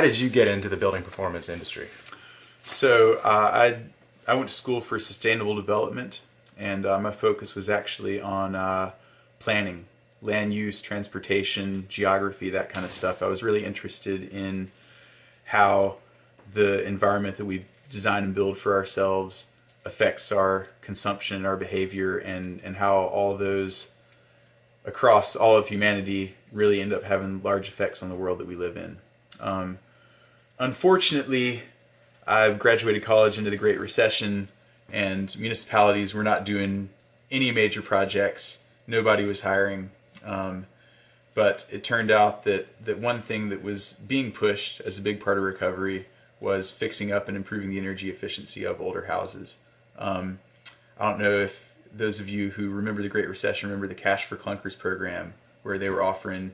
How did you get into the building performance industry? So I went to school for sustainable development, and my focus was actually on planning, land use, transportation, geography, that kind of stuff. I was really interested in how the environment that we design and build for ourselves affects our consumption, our behavior, and how all those across all of humanity really end up having large effects on the world that we live in. Unfortunately, I graduated college into the Great Recession, and municipalities were not doing any major projects. Nobody was hiring. But it turned out that one thing that was being pushed as a big part of recovery was fixing up and improving the energy efficiency of older houses. I don't know if those of you who remember the Great Recession remember the Cash for Clunkers program, where they were offering,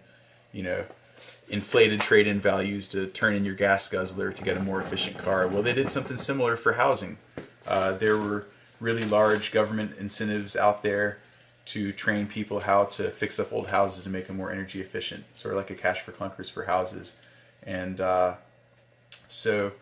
inflated trade-in values to turn in your gas guzzler to get a more efficient car. Well, they did something similar for housing. There were really large government incentives out there to train people how to fix up old houses and make them more energy efficient, sort of like a Cash for Clunkers for houses. And so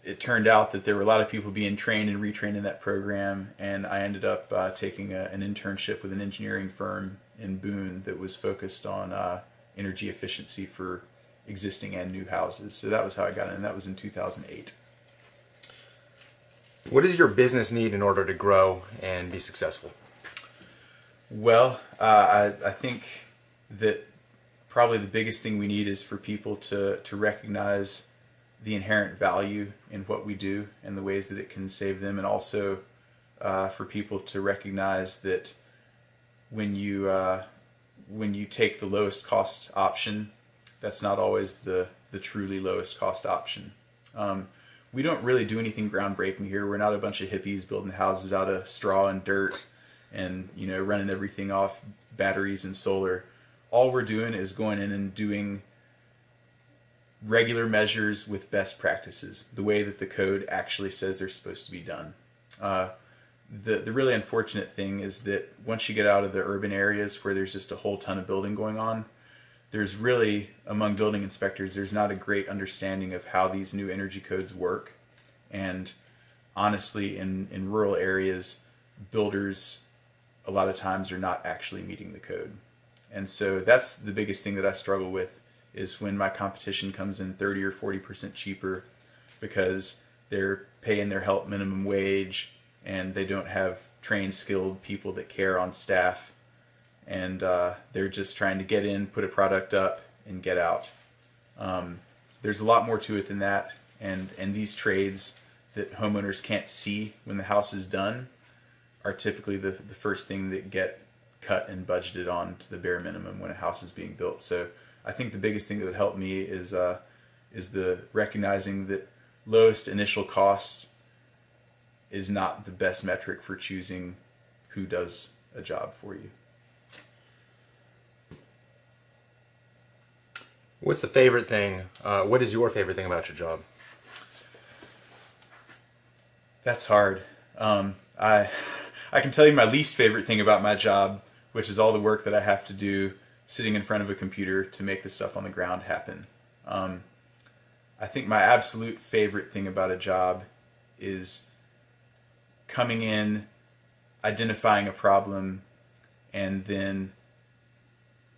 it turned out that there were a lot of people being trained and retrained in that program, and I ended up taking an internship with an engineering firm in Boone that was focused on energy efficiency for existing and new houses. So that was how I got in. That was in 2008. What does your business need in order to grow and be successful? Well, I think that probably the biggest thing we need is for people to recognize the inherent value in what we do and the ways that it can save them, and also for people to recognize that when you take the lowest cost option, that's not always the truly lowest cost option. We don't really do anything groundbreaking here. We're not a bunch of hippies building houses out of straw and dirt and running everything off batteries and solar. All we're doing is going in and doing regular measures with best practices, the way that the code actually says they're supposed to be done. The really unfortunate thing is that once you get out of the urban areas where there's just a whole ton of building going on, there's really, among building inspectors, there's not a great understanding of how these new energy codes work. And honestly, in rural areas, builders a lot of times are not actually meeting the code. And so that's the biggest thing that I struggle with, is when my competition comes in 30 or 40% cheaper because they're paying their help minimum wage and they don't have trained, skilled people that care on staff, and they're just trying to get in, put a product up, and get out. There's a lot more to it than that, and these trades that homeowners can't see when the house is done are typically the first thing that get cut and budgeted on to the bare minimum when a house is being built. So I think the biggest thing that would help me is the recognizing that lowest initial cost is not the best metric for choosing who does a job for you. What's the favorite thing? What is your favorite thing about your job? That's hard. I can tell you my least favorite thing about my job, which is all the work that I have to do sitting in front of a computer to make the stuff on the ground happen. I think my absolute favorite thing about a job is coming in, identifying a problem, and then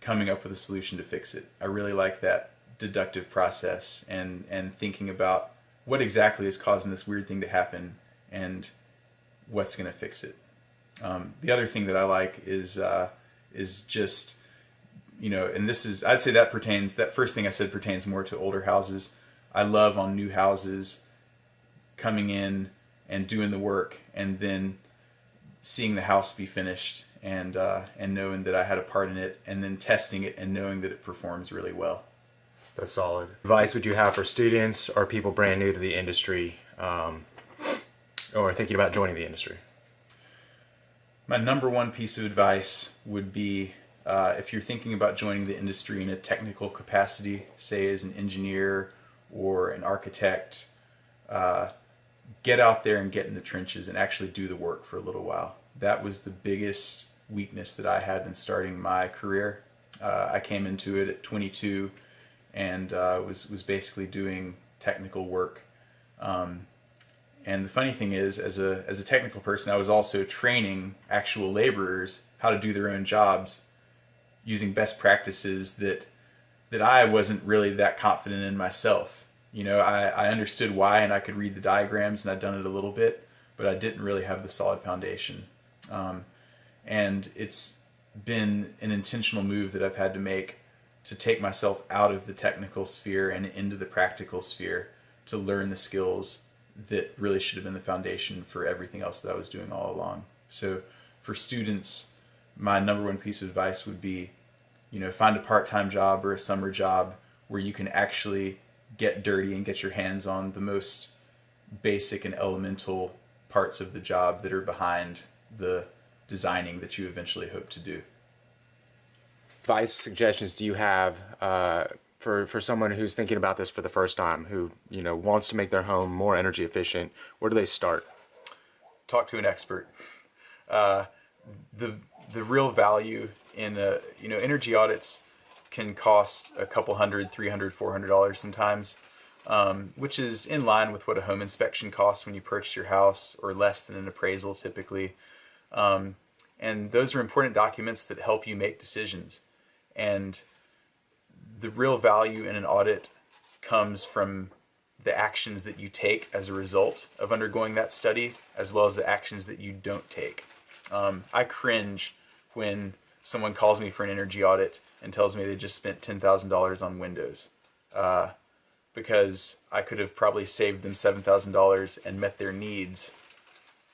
coming up with a solution to fix it. I really like that deductive process and thinking about what exactly is causing this weird thing to happen and what's going to fix it. The other thing that I like is just, and this is, I'd say that first thing I said pertains more to older houses. I love on new houses coming in and doing the work and then seeing the house be finished and knowing that I had a part in it, and then testing it and knowing that it performs really well. That's solid. Advice would you have for students or people brand new to the industry or thinking about joining the industry? My number one piece of advice would be if you're thinking about joining the industry in a technical capacity, say as an engineer or an architect, get out there and get in the trenches and actually do the work for a little while. That was the biggest weakness that I had in starting my career. I came into it at 22 and was basically doing technical work. And the funny thing is, as a technical person, I was also training actual laborers how to do their own jobs using best practices that I wasn't really that confident in myself. You know, I understood why, and I could read the diagrams, and I'd done it a little bit, but I didn't really have the solid foundation. And it's been an intentional move that I've had to make to take myself out of the technical sphere and into the practical sphere to learn the skills that really should have been the foundation for everything else that I was doing all along. So for students, my number one piece of advice would be, you know, find a part-time job or a summer job where you can actually get dirty and get your hands on the most basic and elemental parts of the job that are behind the designing that you eventually hope to do. Advice, suggestions do you have for someone who's thinking about this for the first time, who, you know, wants to make their home more energy efficient? Where do they start? Talk to an expert. The real value in energy audits can cost a couple $100, $300, $400 sometimes, which is in line with what a home inspection costs when you purchase your house, or less than an appraisal typically. And those are important documents that help you make decisions. And the real value in an audit comes from the actions that you take as a result of undergoing that study, as well as the actions that you don't take. I cringe when someone calls me for an energy audit and tells me they just spent $10,000 on windows, because I could have probably saved them $7,000 and met their needs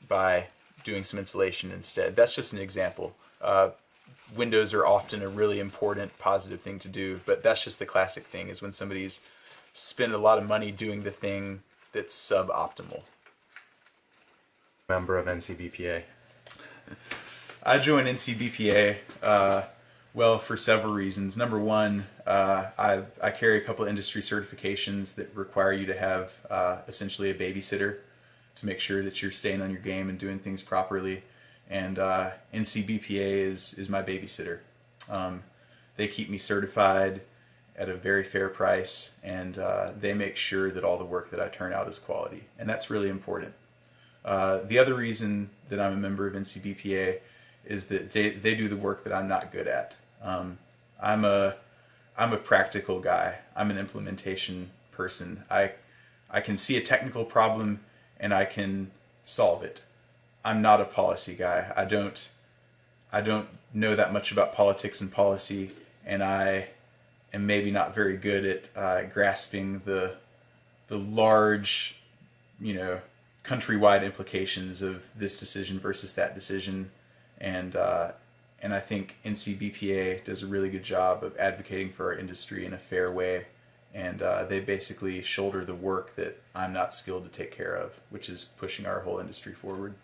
by doing some insulation instead. That's just an example. Windows are often a really important, positive thing to do, but that's just the classic thing, is when somebody's spent a lot of money doing the thing that's suboptimal. Member of NCBPA. I joined NCBPA, well, for several reasons. Number one, I carry a couple of industry certifications that require you to have essentially a babysitter to make sure that you're staying on your game and doing things properly. And NCBPA is my babysitter. They keep me certified at a very fair price, and they make sure that all the work that I turn out is quality. And that's really important. The other reason that I'm a member of NCBPA is that they do the work that I'm not good at. I'm a practical guy. I'm an implementation person. I can see a technical problem and I can solve it. I'm not a policy guy. I don't know that much about politics and policy, and I am maybe not very good at grasping the large, countrywide implications of this decision versus that decision. And I think NCBPA does a really good job of advocating for our industry in a fair way. And they basically shoulder the work that I'm not skilled to take care of, which is pushing our whole industry forward.